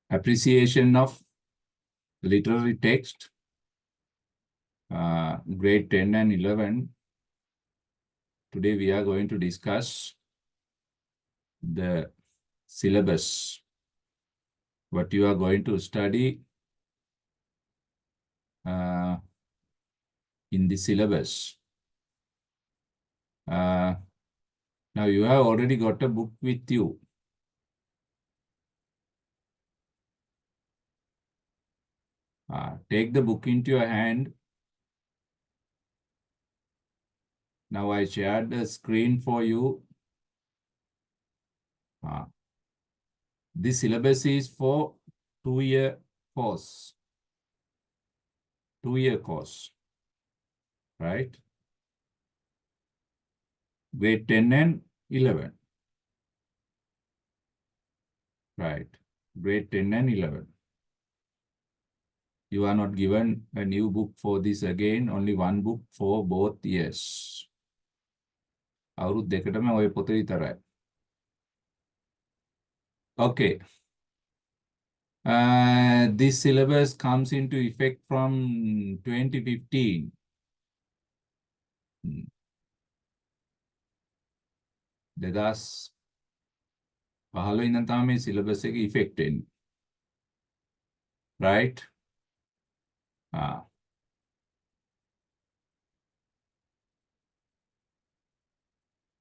Appreciation of literary text, grade 10 and 11. Today we are going to discuss the syllabus, what you are going to study in the syllabus. Now you have already got a book with you. Take the book into your hand. Now I shared the screen for you. This syllabus is for 2-year course. 2-year course, right? Grade 10 and 11. Right, grade 10 and 11. You are not given a new book for this again, only one book for both years. අවුරුදු දෙකටම ඔය පොත විතරයි. Okay. This syllabus comes into effect from 2015. දෙදස් 15 ඉඳන් තමයි මේ syllabus එක effect එන්නේ. Right?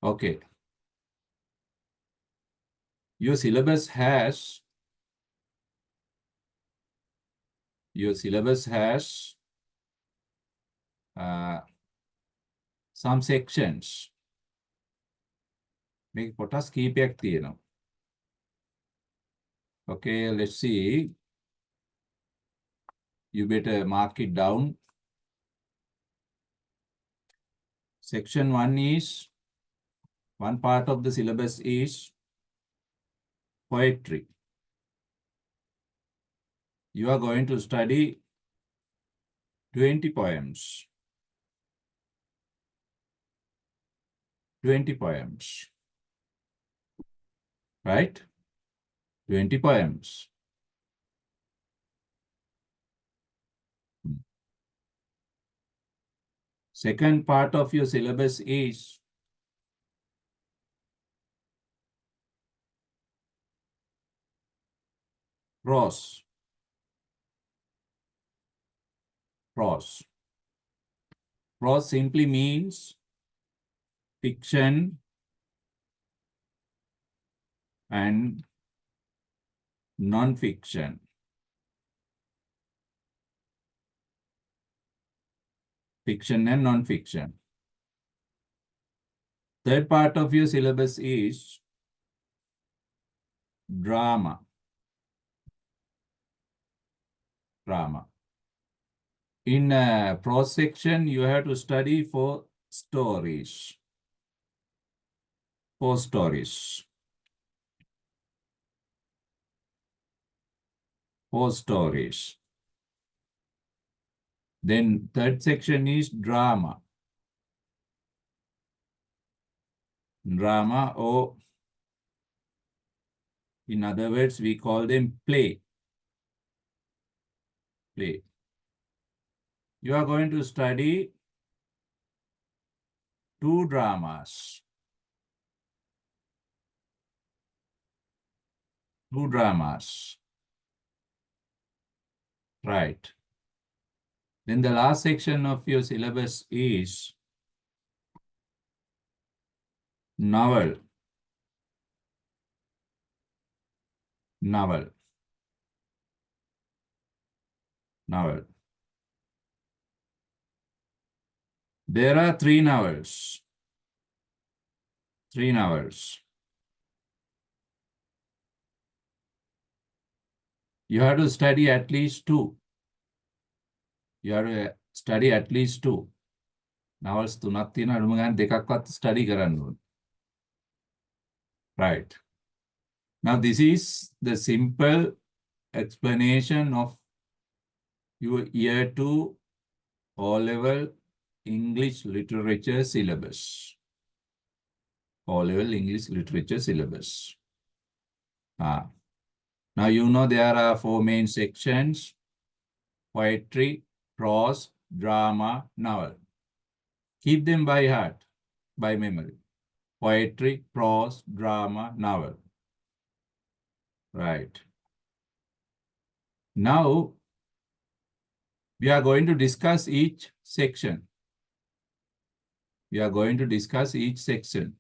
Okay. Your syllabus has some sections. Make කොටස් කීපයක් තියෙනවා. Okay, let's see. You better mark it down. Section 1 is, one part of the syllabus is poetry. You are going to study 20 poems. 20 poems. Right? 20 poems. Second part of your syllabus is prose. Prose. Prose simply means fiction and non-fiction. Fiction and non-fiction. Third part of your syllabus is drama. Drama. In prose section, you have to study 4 stories. 4 stories. 4 stories. Then third section is drama. Drama, or in other words, we call them play. Play. You are going to study 2 dramas. 2 dramas. Right. Then the last section of your syllabus is novel. Novel. Novel. There are 3 novels. 3 novels. You have to study at least 2. You have to study at least 2. Novels තුනක් තියෙනවා, අඩුම ගානේ දෙකක්වත් study කරන්න ඕනේ. Right. Now this is the simple explanation of your year 2 O-level English literature syllabus. O-level English literature syllabus. Now you know there are 4 main sections: poetry, prose, drama, novel. Keep them by heart, by memory. Poetry, prose, drama, novel. Right. Now we are going to discuss each section. We are going to discuss each section.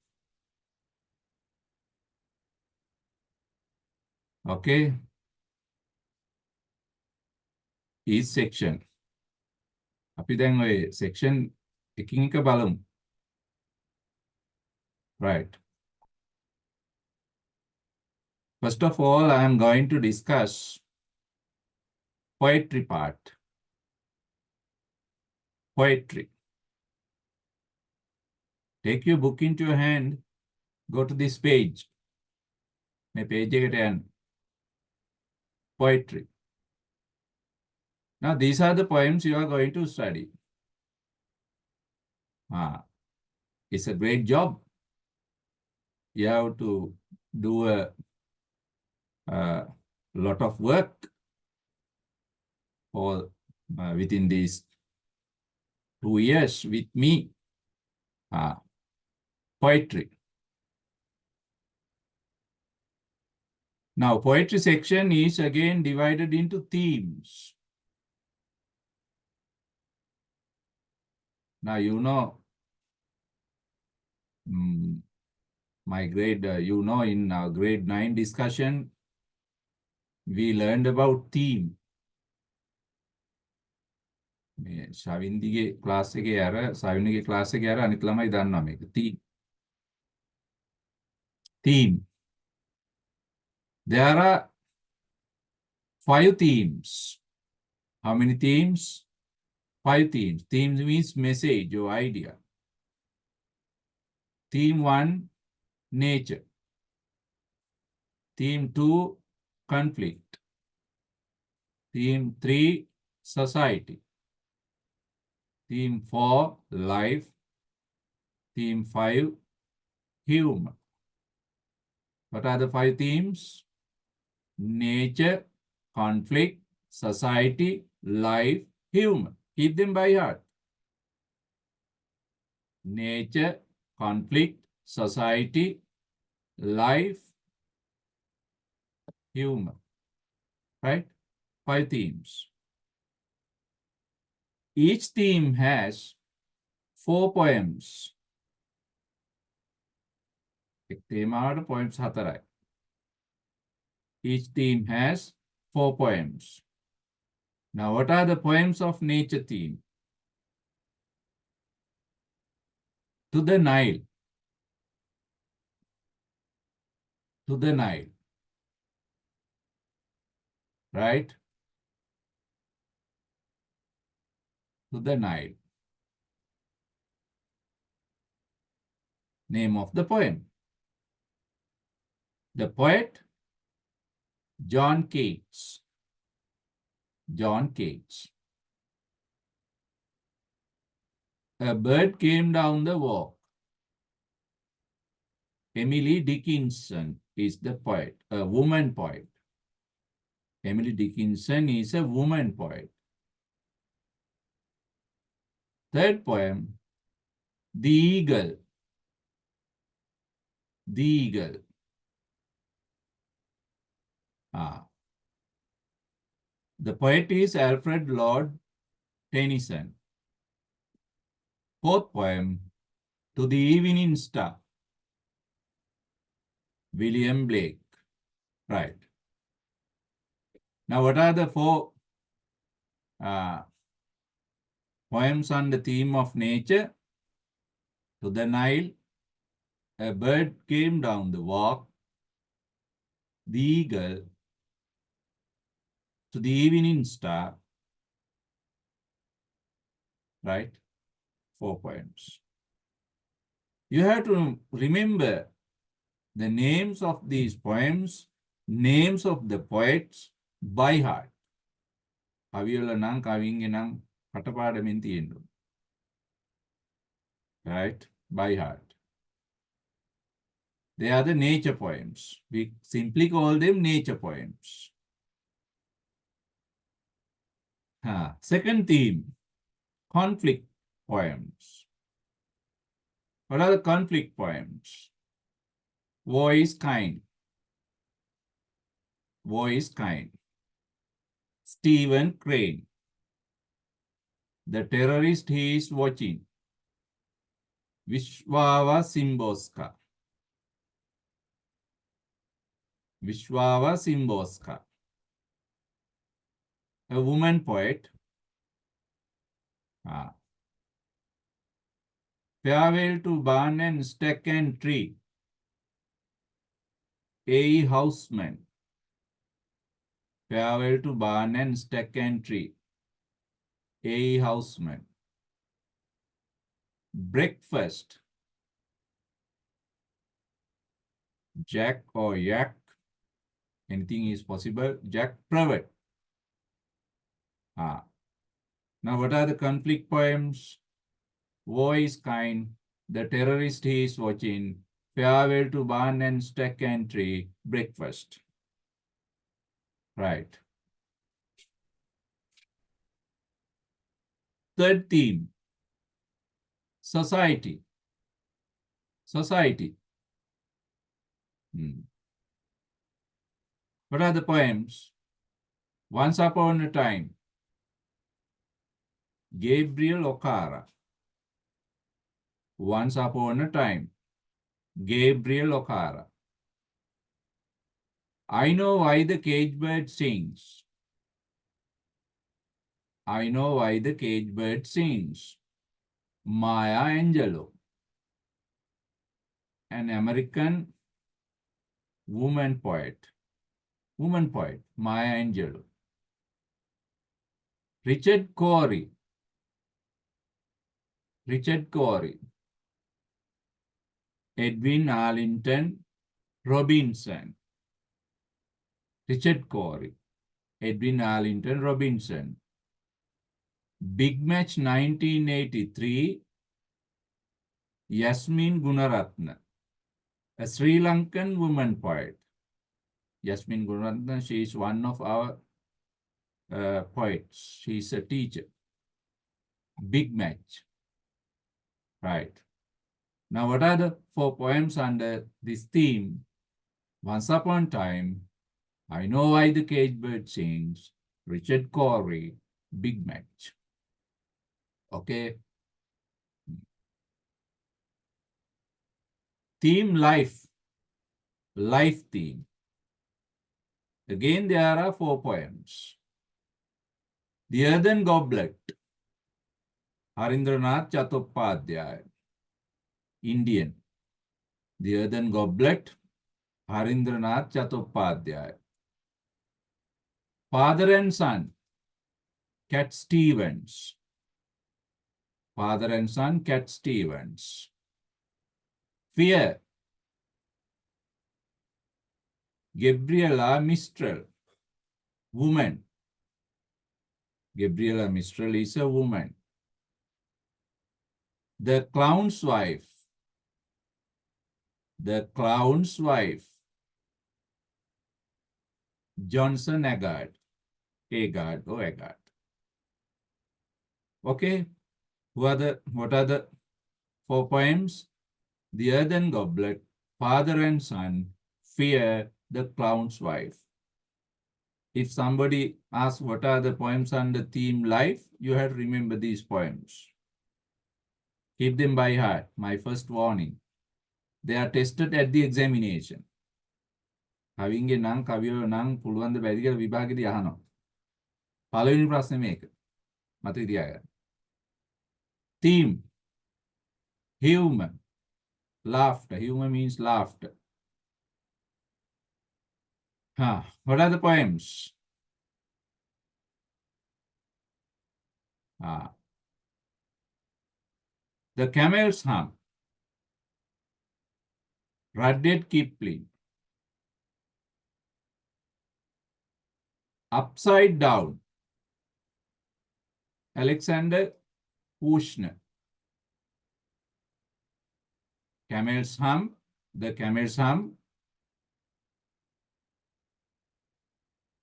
Okay. Each section. අපි දැන් ඔය section එකින් එක බලමු. Right. First of all, I am going to discuss poetry part. Poetry. Take your book into your hand. Go to this page. My page again. Poetry. Now, these are the poems you are going to study. It's a great job. You have to do a lot of work for within these 2 years with me. Poetry. Now, poetry section is again divided into themes. Now, you know, my grade, in our grade 9 discussion, we learned about theme. ශවින්දිගේ class එකේ ශවින්දිගේ class එකේ අනිත් ළමයි දන්නවා මේක. Theme. There are 5 themes. How many themes? 5 themes. Themes means message or idea. Theme 1, nature. Theme 2, conflict. Theme 3, society. Theme 4, life. Theme 5, humor. What are the 5 themes? Nature, conflict, society, life, humor. Keep them by heart. Nature, conflict, society, life, humor. Right? 5 themes. Each theme has 4 poems. Poems 4. Each theme has 4 poems. Now, what are the poems of nature theme? To the Nile. To the Nile. Right? To the Nile. Name of the poem. The poet, John Keats. John Keats. A bird came down the walk. Emily Dickinson is the poet, a woman poet. Emily Dickinson is a woman poet. Third poem, The Eagle. The Eagle. The poet is Alfred Lord Tennyson. Fourth poem, To the Evening Star. William Blake. Right. Now, what are the 4 poems on the theme of nature? To the Nile, a bird came down the walk. The Eagle, To the Evening Star. Right? 4 poems. You have to remember the names of these poems, names of the poets by heart. කවිවල නම් කවින්ගේ නම් කටපාඩමින් තියෙන්න. Right? By heart. They are the nature poems. We simply call them nature poems. Second theme, conflict poems. What are the conflict poems? War is kind. War is kind. Stephen Crane. The terrorist he is watching. Vishwava Simboska. Vishwava Simboska. A woman poet. Farewell to barn and stack and tree. A. Houseman. Farewell to barn and stack and tree. A. Houseman. Breakfast. Jack or Yak. Anything is possible. Jack Prevet. Now, what are the conflict poems? War is kind. The terrorist he is watching. Farewell to barn and stack and tree. Breakfast. Right. Third theme. Society. Society. What are the poems? Once Upon a Time. Gabriel O'Cara. Once Upon a Time. Gabriel O'Cara. I Know Why the Cage Bird Sings. I Know Why the Cage Bird Sings. Maya Angelou. An American woman poet. Maya Angelou. Richard Cory. Edwin Arlington Robinson. Richard Cory. Edwin Arlington Robinson. Big Match 1983. Yasmin Gunaratna. A Sri Lankan woman poet. Yasmin Gunaratna, she is one of our poets. She is a teacher. Big Match. Right. Now, what are the 4 poems under this theme? Once Upon a Time, I Know Why the Cage Bird Sings, Richard Cory, Big Match. Okay. Theme life. Life theme. Again, there are 4 poems. The Earthen Goblet. Harindranath Chattopadhyay. Indian. The Earthen Goblet. Harindranath Chattopadhyay. Father and Son. Cat Stevens. Father and Son, Cat Stevens. Fear. Gabriela Mistral. Woman. Gabriela Mistral is a woman. The Clown's Wife. The Clown's Wife. Johnson Agard. Agard. Okay. What are the 4 poems? The Earthen Goblet, Father and Son, Fear, The Clown's Wife. If somebody asks what are the poems under theme life, you have to remember these poems. Keep them by heart. My first warning. They are tested at the examination. කවින්ගේ නම් කවියෝ නම් පුළුවන් ද බැරිද කියලා විභාගෙදී අහනවා. පළවෙනි ප්‍රශ්නේ මේක. මතක තියාගන්න. Theme. Humor. Laughter. Humor means laughter. What are the poems? The Camel's Hump. Rudyard Kipling. Upside Down. Alexander Kushner. Camel's Hump, The Camel's Hump,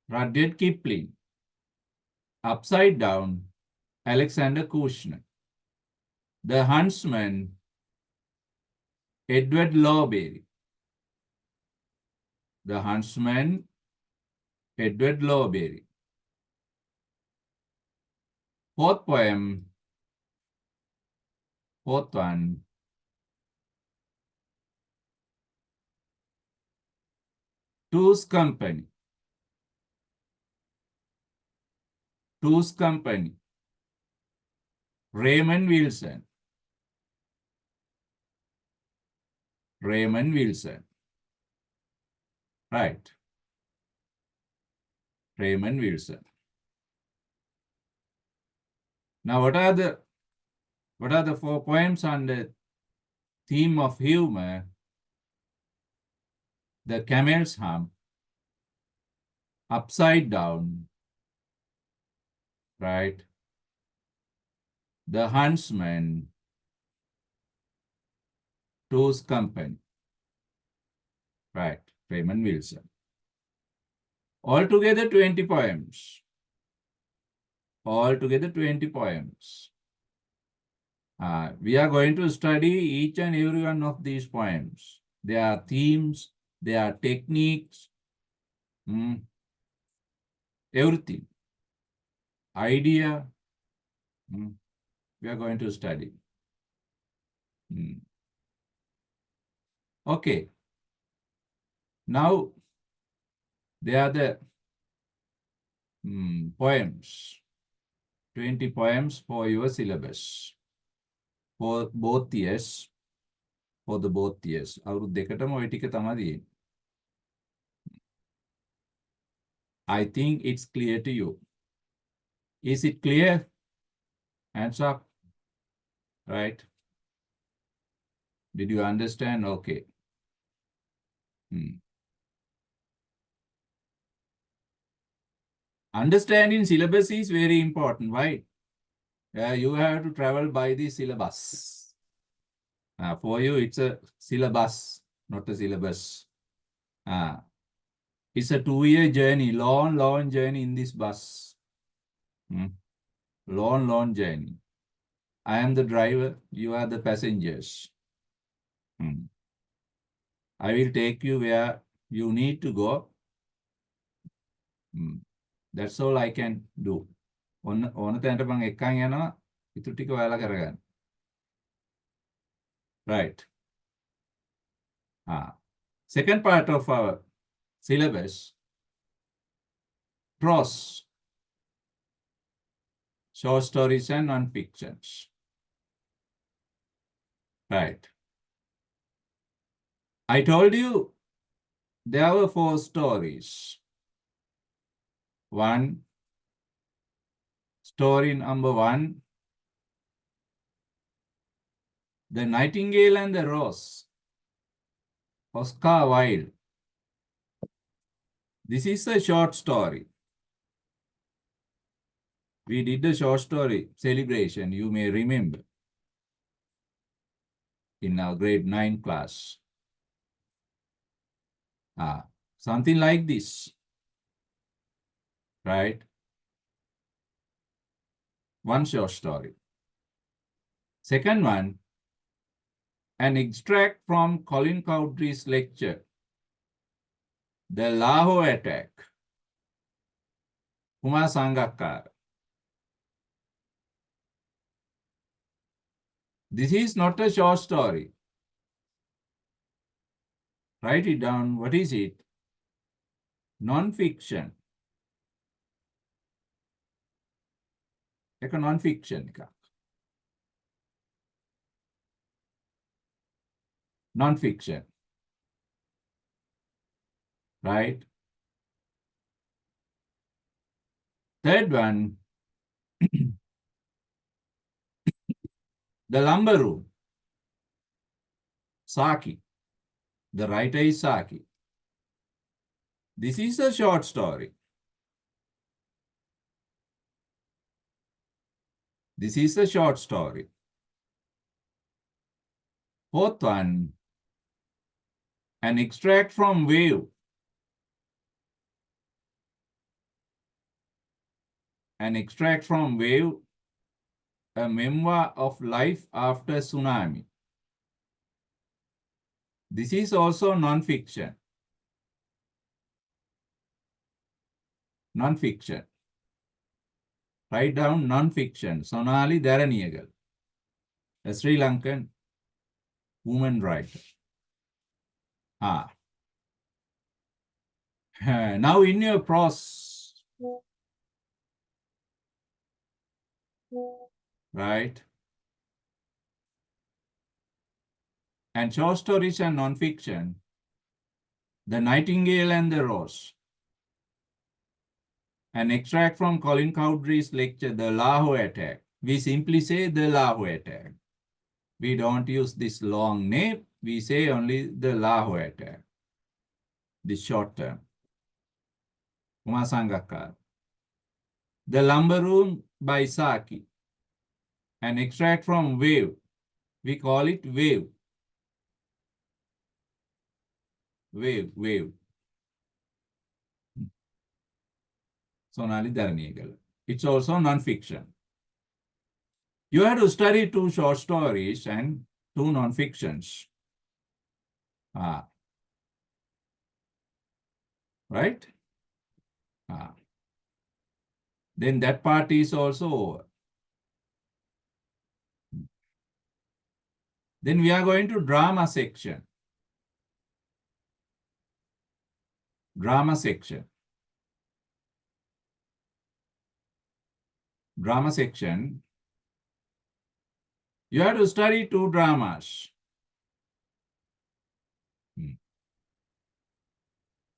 Rudyard Kipling. Upside Down, Alexander Kushner. The Huntsman, Edward Lawberry. The Huntsman, Edward Lawberry. Fourth poem, fourth one, Two's Company. Two's Company. Raymond Wilson. Raymond Wilson. Right. Raymond Wilson. Now, what are the 4 poems on the theme of humor? The Camel's Hump, Upside Down, right? The Huntsman, Two's Company, right? Raymond Wilson. Altogether 20 poems. Altogether 20 poems. We are going to study each and every one of these poems. There are themes, there are techniques, everything. Idea, we are going to study. Okay. Now, there are the poems. 20 poems for your syllabus. For both years. For the both years. I think it's clear to you. Is it clear? Hands up. Right? Did you understand? Okay. Understanding syllabus is very important, right? You have to travel by the syllabus. For you, it's a syllabus, not a syllabus. It's a 2-year journey, long journey in this bus. Long journey. I am the driver, you are the passengers. I will take you where you need to go. That's all I can do. Right. Second part of our syllabus, prose, short stories and non-fictions. Right. I told you there were 4 stories. Story number 1, The Nightingale and the Rose, Oscar Wilde. This is a short story. We did the short story celebration, you may remember, in our grade 9 class. Something like this, right? One short story. Second one, an extract from Colin Cowdrey's lecture, The Lahore Attack, Kumar Sangakkar. This is not a short story. Write it down. What is it? Non-fiction. Like a non-fiction. Non-fiction. Right? Third one, The Lumber Room. Saki. The writer is Saki. This is a short story. This is a short story. Fourth one, An extract from Wave. An extract from Wave, a memoir of life after tsunami. This is also non-fiction. Non-fiction. Write down non-fiction. Sonali Dharaniyagal, a Sri Lankan woman writer. Now in your prose, right? And short stories and non-fiction, The Nightingale and the Rose. An extract from Colin Cowdrey's lecture, The Lahore Attack. We simply say The Lahore Attack. We don't use this long name. We say only The Lahore Attack. This short term. Umasangakar. The Lumber Room by Saki. An extract from Wave. We call it Wave. Wave. Sonali Dharaniyagal. It's also non-fiction. You have to study 2 short stories and 2 non-fictions. Right? Then that part is also over. Then we are going to drama section. Drama section. Drama section. You have to study 2 dramas.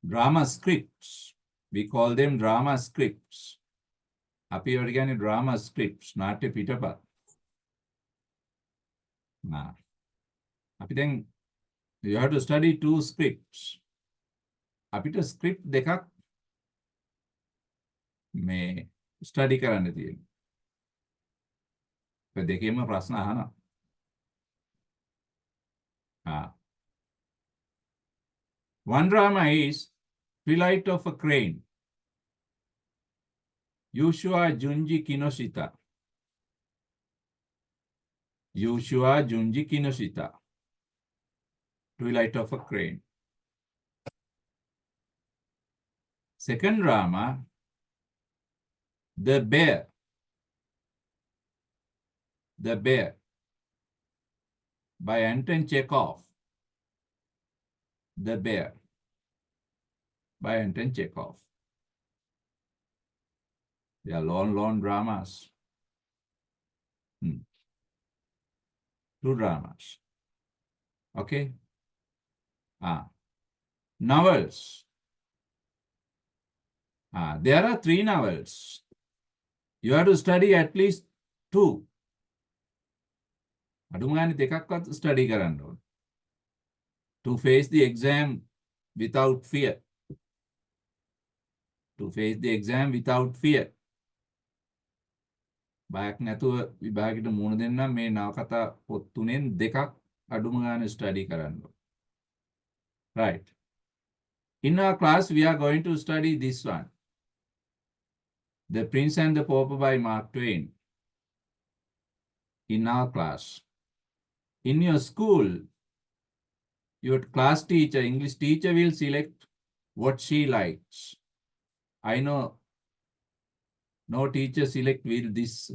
Drama scripts. We call them drama scripts. Api origani drama scripts, නාට්‍ය පිටපත්. Api then you have to study 2 scripts. අපිට script දෙකක් මේ study කරන්න තියෙනවා. ඒ දෙකේම ප්‍රශ්න අහනවා. One drama is Twilight of a Crane. Yushua Junji Kinoshita. Yushua Junji Kinoshita. Twilight of a Crane. Second drama, The Bear. The Bear by Anton Chekhov. The Bear by Anton Chekhov. They are long dramas. 2 dramas. Okay. Novels. There are 3 novels. You have to study at least 2. අඩුමගානේ දෙකක්වත් study කරන්න ඕන. To face the exam without fear. To face the exam without fear. බයක් නැතුව විභාගෙට මුහුණ දෙන්න මේ නවකතා පොත් 3න් දෙකක් අඩුමගානේ study කරන්න ඕන. Right. In our class, we are going to study this one. The Prince and the Pauper by Mark Twain. In our class. In your school, your class teacher, English teacher will select what she likes. I know no teacher select will this,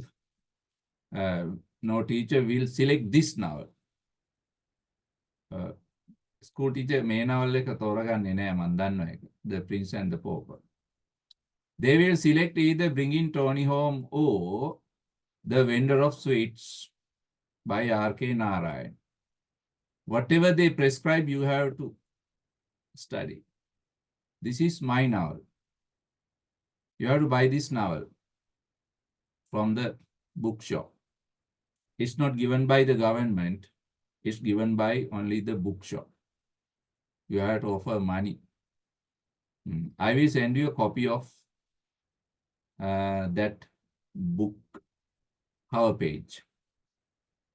no teacher will select this novel. School teacher මේ novel එක තෝරගන්නේ නෑ මන් දන්නවා ඒක. The Prince and the Pauper. They will select either Bringing Tony Home or The Vendor of Sweets by R.K. Narayan. Whatever they prescribe, you have to study. This is my novel. You have to buy this novel from the bookshop. It's not given by the government. It's given by only the bookshop. You have to offer money. I will send you a copy of that book cover page.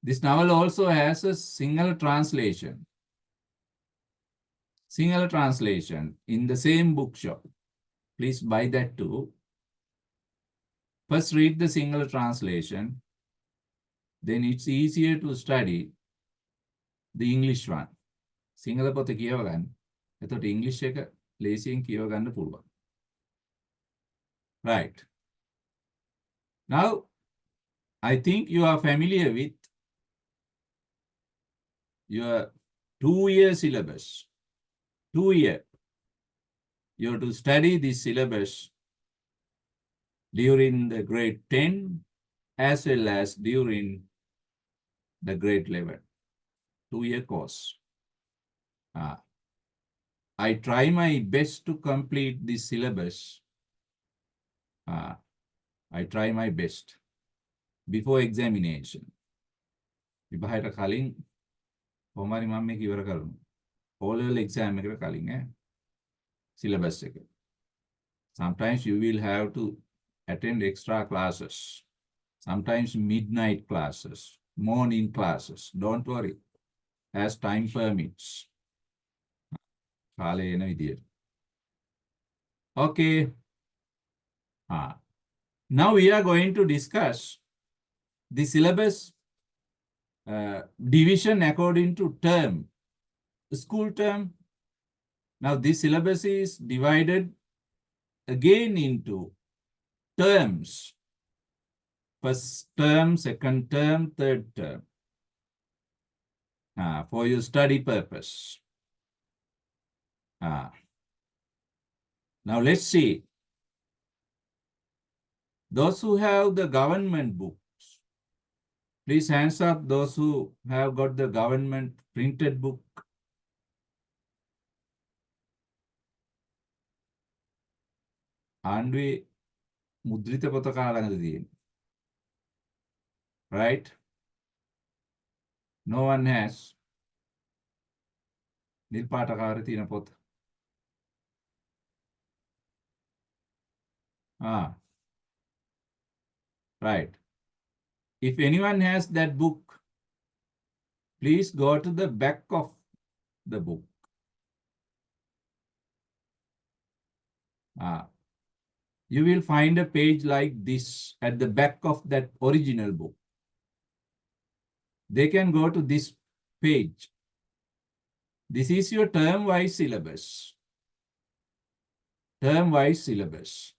This novel also has a single translation. Sinhala translation in the same bookshop. Please buy that too. First read the Sinhala translation. Then it's easier to study the English one. Sinhala පොත කියව ගන්න. එතකොට English එක ලේසියෙන් කියව ගන්න පුළුවන්. Right. Now, I think you are familiar with your 2-year syllabus. 2-year. You have to study this syllabus during the grade 10 as well as during the grade 11. 2-year course. I try my best to complete this syllabus. I try my best before examination. විභාගයට කලින් කොහොමරි මම මේක ඉවර කරමු. O level exam එකට කලින් syllabus එක. Sometimes you will have to attend extra classes. Sometimes midnight classes, morning classes. Don't worry. As time permits. කාලය එන විදියට. Okay. Now we are going to discuss the syllabus division according to term. School term. Now this syllabus is divided again into terms. First term, second term, third term. For your study purpose. Now let's see. Those who have the government books, please hands up those who have got the government printed book. ආණ්ඩුවේ මුද්‍රිත පොත කාලඟද තියෙන්නේ. Right? No one has. නිල් පාට කාරේ තියෙන පොත. Right. If anyone has that book, please go to the back of the book. You will find a page like this at the back of that original book. They can go to this page. This is your term-wise syllabus. Term-wise syllabus.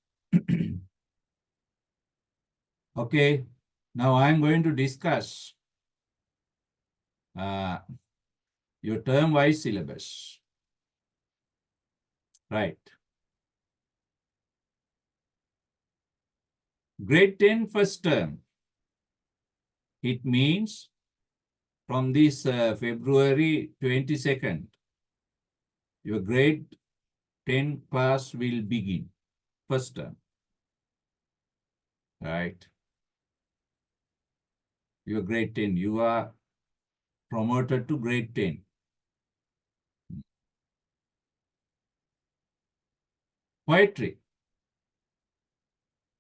Okay. Now I'm going to discuss your term-wise syllabus. Right. Grade 10 first term. It means from this February 22nd, your grade 10 class will begin. First term. Right. Your grade 10. You are promoted to grade 10. Poetry.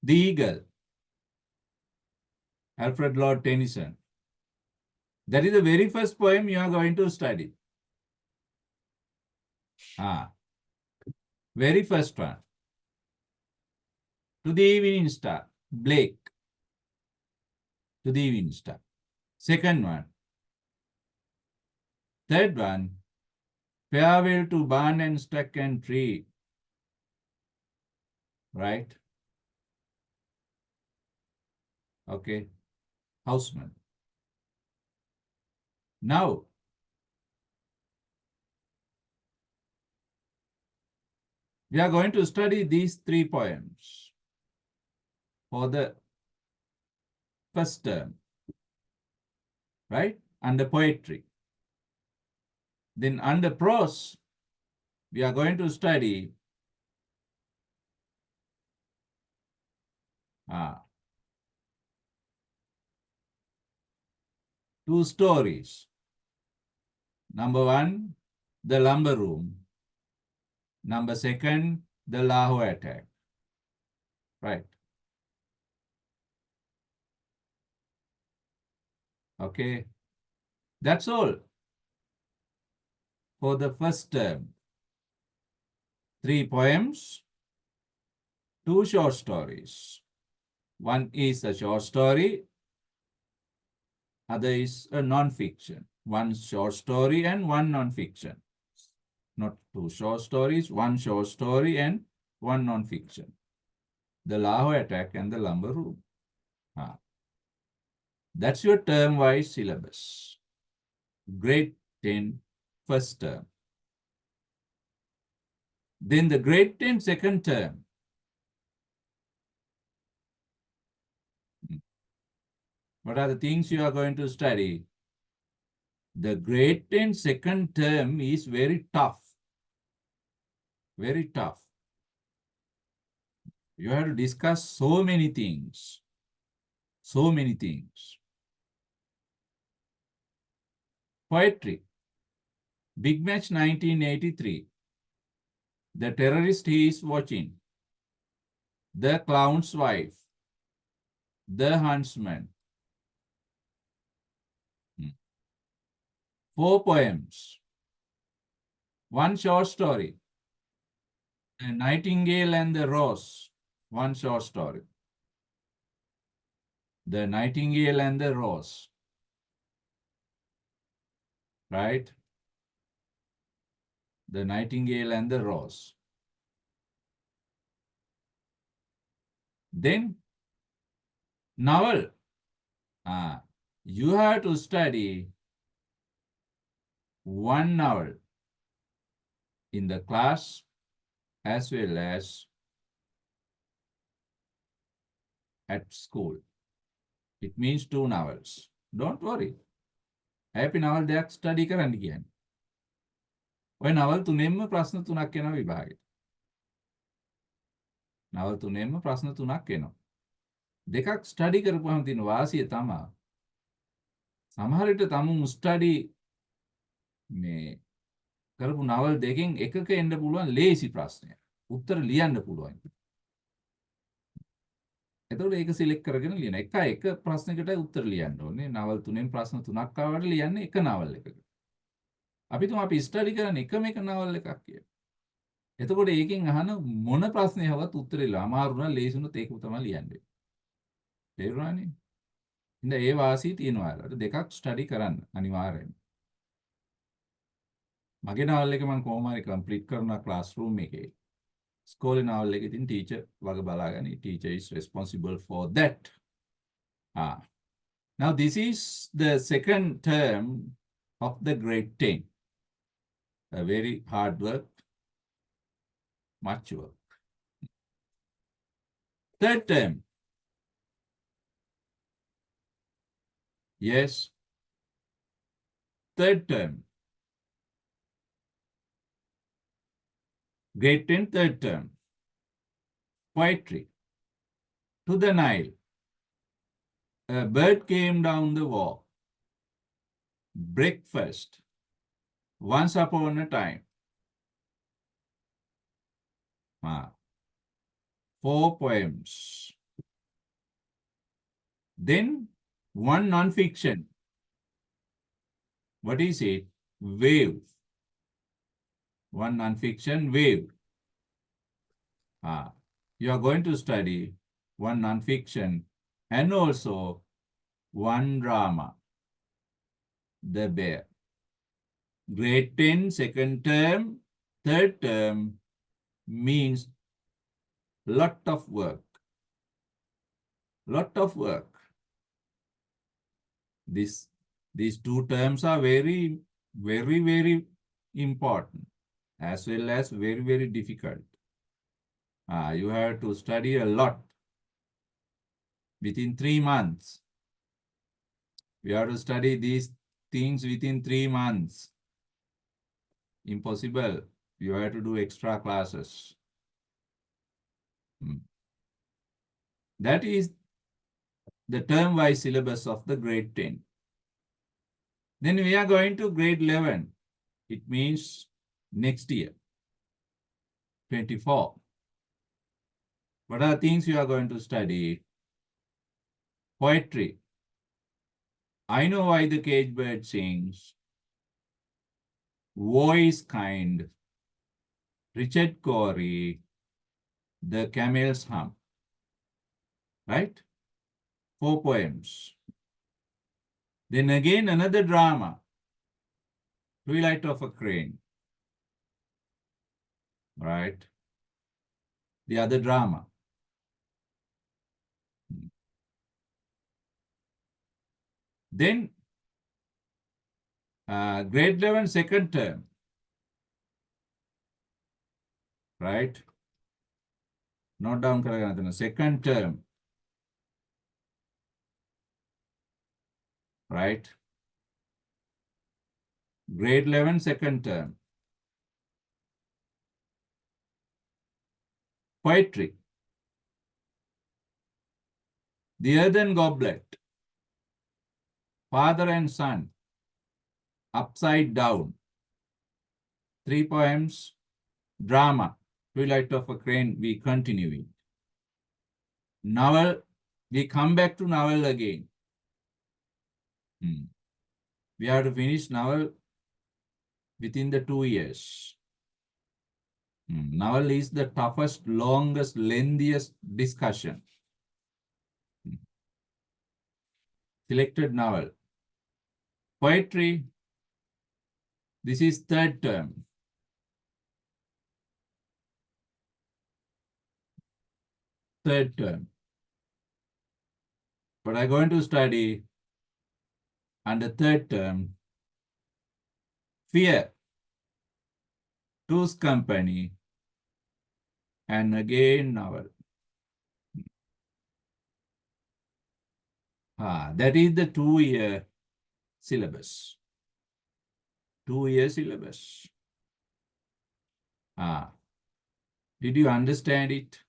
The Eagle. Alfred Lord Tennyson. That is the very first poem you are going to study. Very first one. To the Evening Star. Blake. To the Evening Star. Second one. Third one. Farewell to Barn and Stack and Tree. Right? Okay. Houseman. Now, we are going to study these 3 poems for the first term, right? Under poetry. Then under prose, we are going to study 2 stories. Number 1, The Lumber Room. Number 2, The Lahore Attack. Right. Okay. That's all for the first term. 3 poems, 2 short stories. One is a short story, other is a non-fiction. One short story and one non-fiction. Not 2 short stories, 1 short story and 1 non-fiction. The Lahore attack and the lumber room. That's your term-wise syllabus. Grade 10, first term. Then the grade 10, second term. What are the things you are going to study? The grade 10 second term is very tough. Very tough. You have to discuss so many things. So many things. Poetry. Big Match 1983. The terrorist he is watching. The clown's wife. The huntsman. 4 poems. 1 short story. The Nightingale and the Rose. 1 short story. The Nightingale and the Rose. Right? The Nightingale and the Rose. Then, novel. You have to study 1 novel in the class as well as at school. It means 2 novels. Don't worry. Happy novel දෙයක් study කරන්න කියන්නේ. ඔය novel තුනෙන්ම ප්‍රශ්න 3ක් එනවා විභාගෙට. novel තුනෙන්ම ප්‍රශ්න 3ක් එනවා. දෙකක් study කරපුවාම තියෙන වාසිය තමයි සමහර විට තමුන් study මේ කරපු novel දෙකෙන් එකක එන්න පුළුවන් ලේසි ප්‍රශ්නයක්. උත්තර ලියන්න පුළුවන්. එතකොට ඒක සිලෙක්ට් කරගෙන ලියන. එක ප්‍රශ්නයකට උත්තර ලියන්න ඕනේ. novel තුනෙන් ප්‍රශ්න 3ක් ආවට ලියන්නේ එක novel එකකට. අපි තුමා අපි ස්ටඩි කරන එකම එක novel එකක් කියලා. එතකොට ඒකෙන් අහන මොන ප්‍රශ්නේ හවත් උත්තරේ අමාරු නම් ලේසි වුණොත් ඒක තමයි ලියන්නේ. තේරුණානේ? ඉතින් ඒ වාසිය තියෙනවා. අර දෙකක් ස්ටඩි කරන්න අනිවාර්යයෙන්. මගේ novel එක මම කොහොම හරි කම්ප්ලීට් කරනවා classroom එකේ. School novel එක ඉතින් teacher වග බලාගනි. Teacher is responsible for that. Now this is the second term of the grade 10. A very hard work, much work. Third term. Yes. Third term. Grade 10, third term. Poetry. To the Nile. A bird came down the walk. Breakfast. Once upon a time. 4 poems. Then 1 non-fiction. What is it? Wave. 1 non-fiction, Wave. You are going to study 1 non-fiction and also 1 drama, The Bear. Grade 10, second term, third term means lot of work. Lot of work. These 2 terms are very, very, very important as well as very, very difficult. You have to study a lot within 3 months. You have to study these things within 3 months. Impossible. You have to do extra classes. That is the term-wise syllabus of the grade 10. Then we are going to grade 11. It means next year, 24. What are things you are going to study? Poetry. I know why the cage bird sings. War is kind. Richard Cory, The Camel's Hump. Right? 4 poems. Then again another drama, Twilight of a Crane. Right? The other drama. Then grade 11 second term. Right? Note down karagana. Second term. Right? Grade 11 second term. Poetry. The Earthen Goblet. Father and Son. Upside Down. 3 poems. Drama. Twilight of a Crane. We continue it. Novel. We come back to novel again. We have to finish novel within the 2 years. Novel is the toughest, longest, lengthiest discussion. Selected novel. Poetry. This is third term. Third term. But I'm going to study under third term. Fear. Two's Company. And again novel. That is the 2-year syllabus. 2-year syllabus. Did you understand it?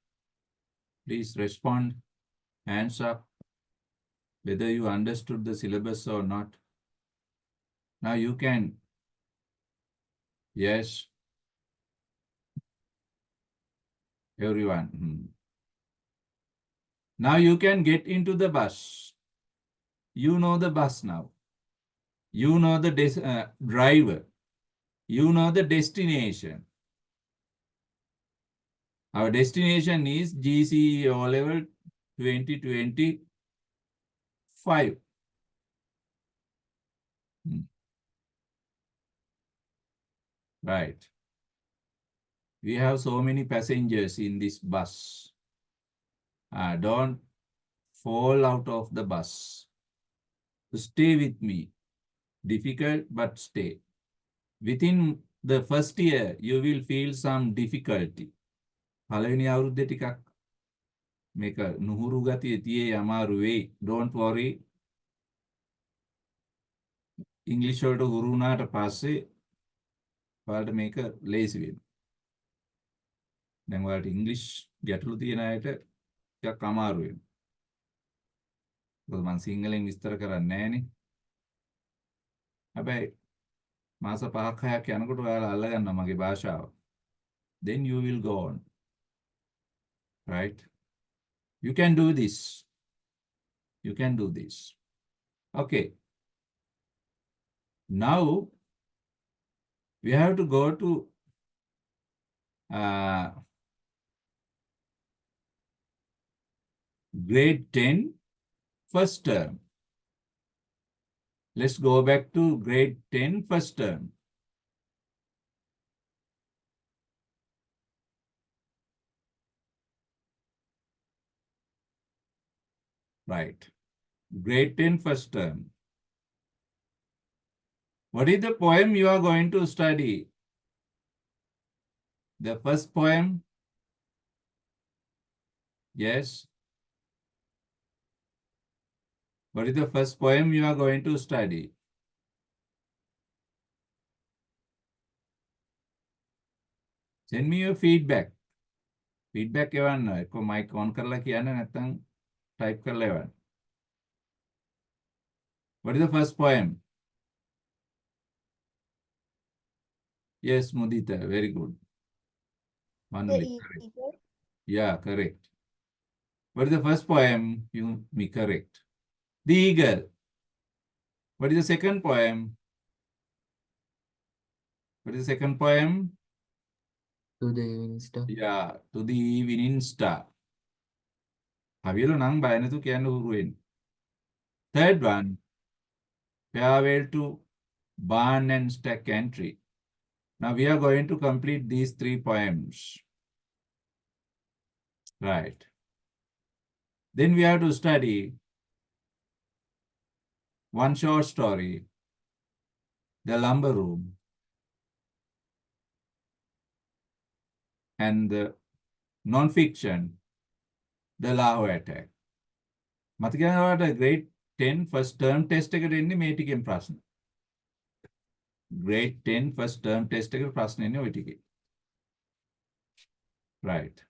Please respond. Hands up. Whether you understood the syllabus or not. Now you can. Yes. Everyone. Now you can get into the bus. You know the bus now. You know the driver. You know the destination. Our destination is GCE O-Level 2025. Right. We have so many passengers in this bus. Don't fall out of the bus. Stay with me. Difficult, but stay. Within the first year, you will feel some difficulty. පළවෙනි අවුරුද්දේ ටිකක් මේක නුහුරු ගතිය තියේ අමාරු වෙයි. Don't worry. ඉංග්‍රීසි වලට හුරු වුණාට පස්සේ ඔයාලට මේක ලේසි වෙනවා. දැන් ඔයාලට ඉංග්‍රීසි ගැටලු තියෙන අයට ටිකක් අමාරු වෙනවා. මොකද මම සිංහලෙන් විස්තර කරන්නේ නැහනේ. හැබැයි මාස 5ක් 6ක් යනකොට ඔයාලා අල්ලගන්නවා මගේ භාෂාව. Then you will go on. Right? You can do this. You can do this. Okay. Now, we have to go to grade 10, first term. Let's go back to grade 10, first term. Right. Grade 10, first term. What is the poem you are going to study? The first poem? Yes. What is the first poem you are going to study? Send me your feedback. Feedback එවන්න. එක්ක mic on කරලා කියන්න නැත්නම් type කරලා එවන්න. What is the first poem? Yes, Mudita, very good. Manuli, correct. Yeah, correct. What is the first poem? Me correct. The Eagle. What is the second poem? What is the second poem? To the evening star. Yeah, to the evening star. Havilu nang bayana tu kiyan uruin. Third one, farewell to barn and stack entry. Now we are going to complete these 3 poems. Right. Then we have to study one short story, The Lumber Room, and the non-fiction, The Lahore Attack. මතකයනවාට grade 10 first term test එකට එන්නේ මේ ටිකෙන් ප්‍රශ්න. grade 10 first term test එකට ප්‍රශ්න එන්නේ ওই ටිකේ. Right.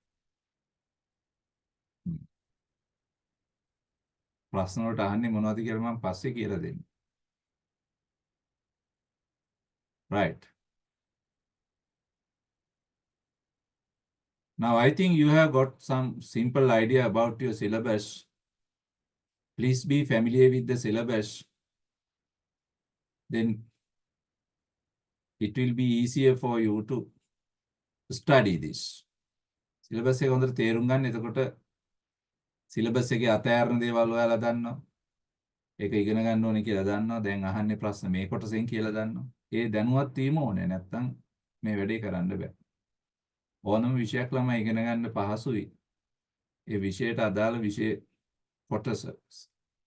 ප්‍රශ්න වලට අහන්නේ මොනවද කියලා මම පස්සේ කියලා දෙන්න. Right. Now I think you have got some simple idea about your syllabus. Please be familiar with the syllabus. Then it will be easier for you to study this. Syllabus එක හොඳට තේරුම් ගන්න. එතකොට syllabus එකේ අතෑරන දේවල් ඔයාලා දන්නවා. ඒක ඉගෙන ගන්න ඕනේ කියලා දන්නවා. දැන් අහන්නේ ප්‍රශ්න මේ කොටසෙන් කියලා දන්නවා. ඒ දැනුවත් වීම ඕනේ. නැත්තම් මේ වැඩේ කරන්න බෑ. ඕනම විෂයක් ළමයි ඉගෙන ගන්න පහසුයි. ඒ විෂයට අදාළ විෂය කොටස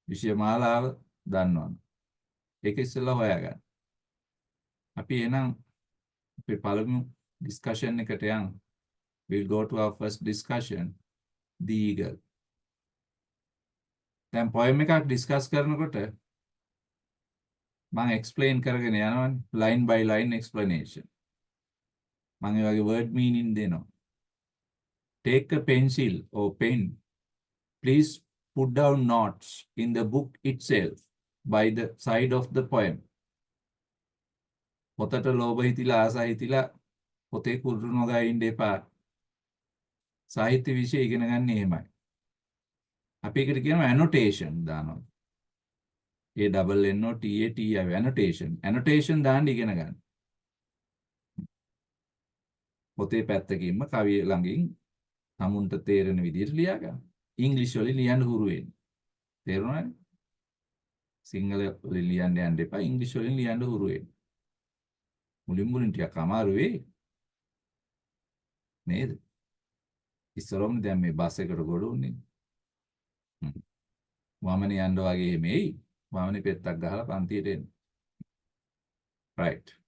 විෂය මාලාව දන්නවනේ. ඒක ඉස්සෙල්ලා හොයාගන්න. අපි එහෙනම් අපේ පළමු discussion එකට යමු. We'll go to our first discussion, The Eagle. දැන් poem එකක් discuss කරනකොට මම explain කරගෙන යනවානේ, line by line explanation. මම ඒ වගේ word meaning දෙනවා. Take a pencil or pen. Please put down notes in the book itself by the side of the poem. පොතට ලෝභ හිතිලා ආසා හිතිලා පොතේ කුරුළු නොගා ඉන්න එපා. සාහිත්‍ය විෂය ඉගෙන ගන්න එහෙමයි. අපි ඒකට කියනවා annotation දානවා. ANNOTATI annotation. Annotation දාන්න ඉගෙන ගන්න. පොතේ පැත්තකින්ම කවිය ළඟින් තමුන්ට තේරෙන විදිහට ලියා ගන්න. ඉංග්‍රීසි වලින් ලියන්න හුරු වෙන්න. තේරුණාද? සිංහල වලින් ලියන්න යන්න එපා. ඉංග්‍රීසි වලින් ලියන්න හුරු වෙන්න. මුලින් ටිකක් අමාරු වෙයි. නේද? ඉස්සරොම දැන් මේ බස් එකට ගොඩ උන්නේ. වමනේ යන්න වගේ මේයි. වමනේ පෙත්තක් ගහලා පන්තියට එන්න. Right.